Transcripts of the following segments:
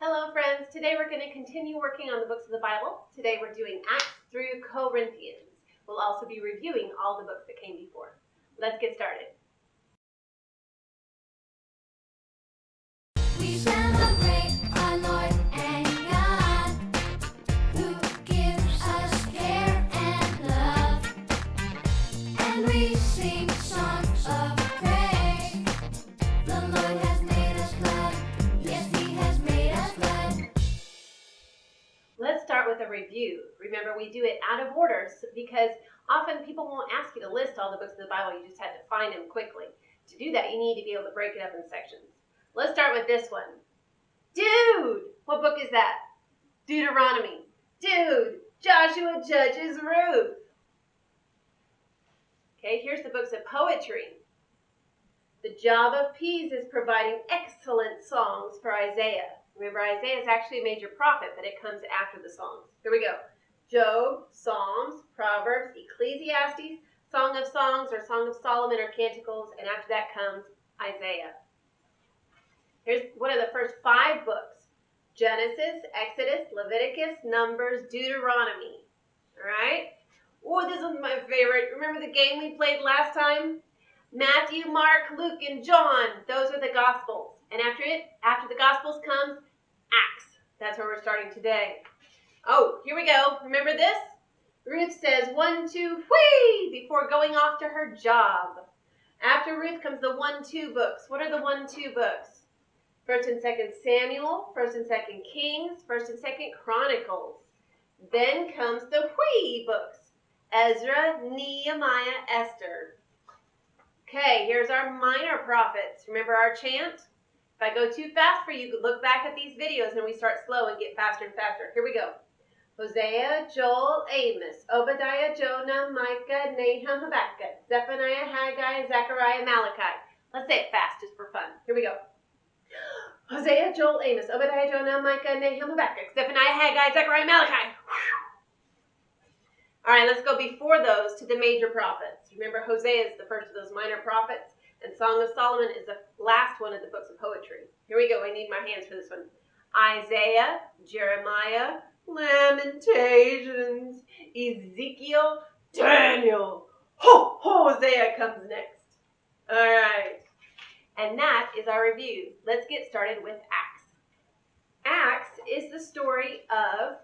Hello friends, today we're going to continue working on the books of the Bible. Today we're doing Acts through Corinthians. We'll also be reviewing all the books that came before. Let's get started. We celebrate our Lord and God, who gives us care and love, and we sing songs of praise. The Lord has made us glad, yes, He has made us glad. Let's start with a review. Remember, we do it out of order because often people won't ask you to list all the books of the Bible. You just had to find them quickly. To do that, you need to be able to break it up in sections. Let's start with this one. Dude! What book is that? Deuteronomy. Dude! Joshua, Judges, Ruth. Okay, here's the books of poetry. The job of Pease is providing excellent songs for Isaiah. Remember, Isaiah is actually a major prophet, but it comes after the songs. Here we go. Job, Psalms, Proverbs, Ecclesiastes, Song of Songs or Song of Solomon or Canticles, and after that comes Isaiah. Here's one of the first 5 books. Genesis, Exodus, Leviticus, Numbers, Deuteronomy. All right? Oh, this is my favorite. Remember the game we played last time? Matthew, Mark, Luke, and John. Those are the Gospels. And after the Gospels comes Acts. That's where we're starting today. Oh, here we go. Remember this? Ruth says 1, 2, whee, before going off to her job. After Ruth comes the 1, 2 books. What are the 1, 2 books? 1st and 2nd Samuel, 1st and 2nd Kings, 1st and 2nd Chronicles. Then comes the whee books. Ezra, Nehemiah, Esther. Okay, here's our minor prophets. Remember our chant? If I go too fast for you, look back at these videos and we start slow and get faster and faster. Here we go. Hosea, Joel, Amos, Obadiah, Jonah, Micah, Nahum, Habakkuk, Zephaniah, Haggai, Zechariah, Malachi. Let's say it fast just for fun. Here we go. Hosea, Joel, Amos, Obadiah, Jonah, Micah, Nahum, Habakkuk, Zephaniah, Haggai, Zechariah, Malachi. All right, let's go before those to the major prophets. Remember, Hosea is the first of those minor prophets, and Song of Solomon is the last one of the books of poetry. Here we go. I need my hands for this one. Isaiah, Jeremiah, Lamentations, Ezekiel, Daniel. Hosea comes next. All right. And that is our review. Let's get started with Acts. Acts is the story of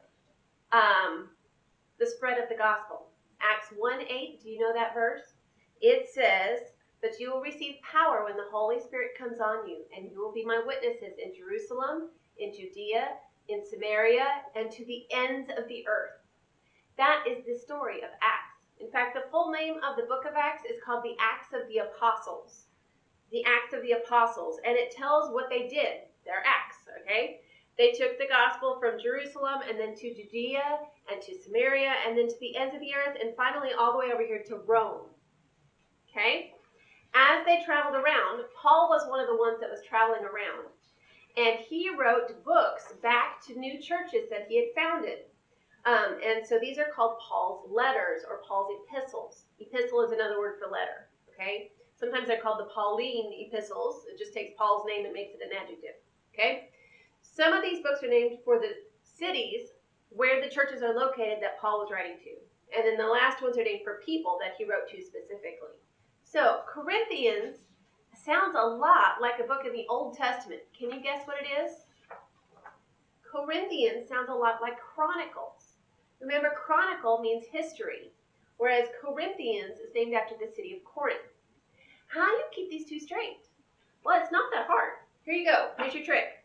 the spread of the gospel. Acts 1:8, do you know that verse? It says, "But you will receive power when the Holy Spirit comes on you, and you will be my witnesses in Jerusalem, in Judea, in Samaria, and to the ends of the earth." That is the story of Acts. In fact, the full name of the book of Acts is called the Acts of the Apostles. The Acts of the Apostles, and it tells what they did. Their acts, okay? They took the gospel from Jerusalem and then to Judea and to Samaria and then to the ends of the earth and finally all the way over here to Rome. Okay? As they traveled around, Paul was one of the ones that was traveling around. And he wrote books back to new churches that he had founded. And so these are called Paul's letters or Paul's epistles. Epistle is another word for letter. Okay? Sometimes they're called the Pauline epistles. It just takes Paul's name and makes it an adjective. Okay? Some of these books are named for the cities where the churches are located that Paul was writing to. And then the last ones are named for people that he wrote to specifically. So, Corinthians sounds a lot like a book in the Old Testament. Can you guess what it is? Corinthians sounds a lot like Chronicles. Remember, chronicle means history, whereas Corinthians is named after the city of Corinth. How do you keep these two straight? Well, it's not that hard. Here you go. Here's your trick.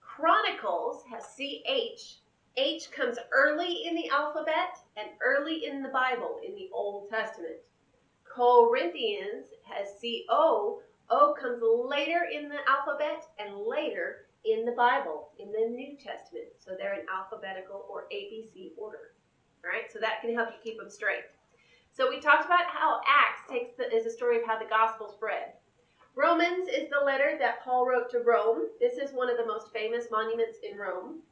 Chronicles has CH. H comes early in the alphabet and early in the Bible in the Old Testament. Corinthians has CO. O comes later in the alphabet and later in the Bible in the New Testament. So they're in alphabetical or ABC order. All right, so that can help you keep them straight. So we talked about how Acts is a story of how the gospel spread. Romans is the letter that Paul wrote to Rome. This is one of the most famous monuments in Rome.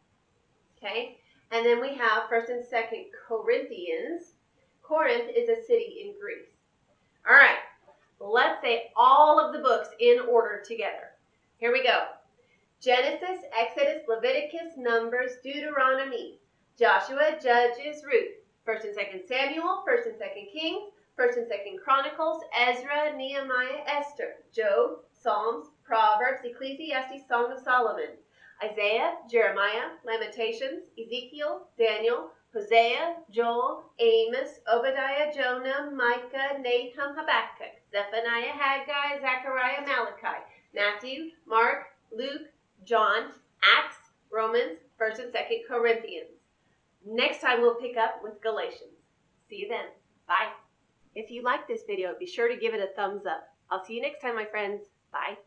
Okay, and then we have 1st and 2nd Corinthians. Corinth is a city in Greece. All right, let's say all of the books in order together. Here we go. Genesis, Exodus, Leviticus, Numbers, Deuteronomy, Joshua, Judges, Ruth, 1st and 2nd Samuel, 1st and 2nd Kings, 1st and 2nd Chronicles, Ezra, Nehemiah, Esther, Job, Psalms, Proverbs, Ecclesiastes, Song of Solomon, Isaiah, Jeremiah, Lamentations, Ezekiel, Daniel, Hosea, Joel, Amos, Obadiah, Jonah, Micah, Nahum, Habakkuk, Zephaniah, Haggai, Zechariah, Malachi, Matthew, Mark, Luke, John, Acts, Romans, 1st and 2nd Corinthians. Next time we'll pick up with Galatians. See you then. Bye. If you like this video, be sure to give it a thumbs up. I'll see you next time, my friends. Bye.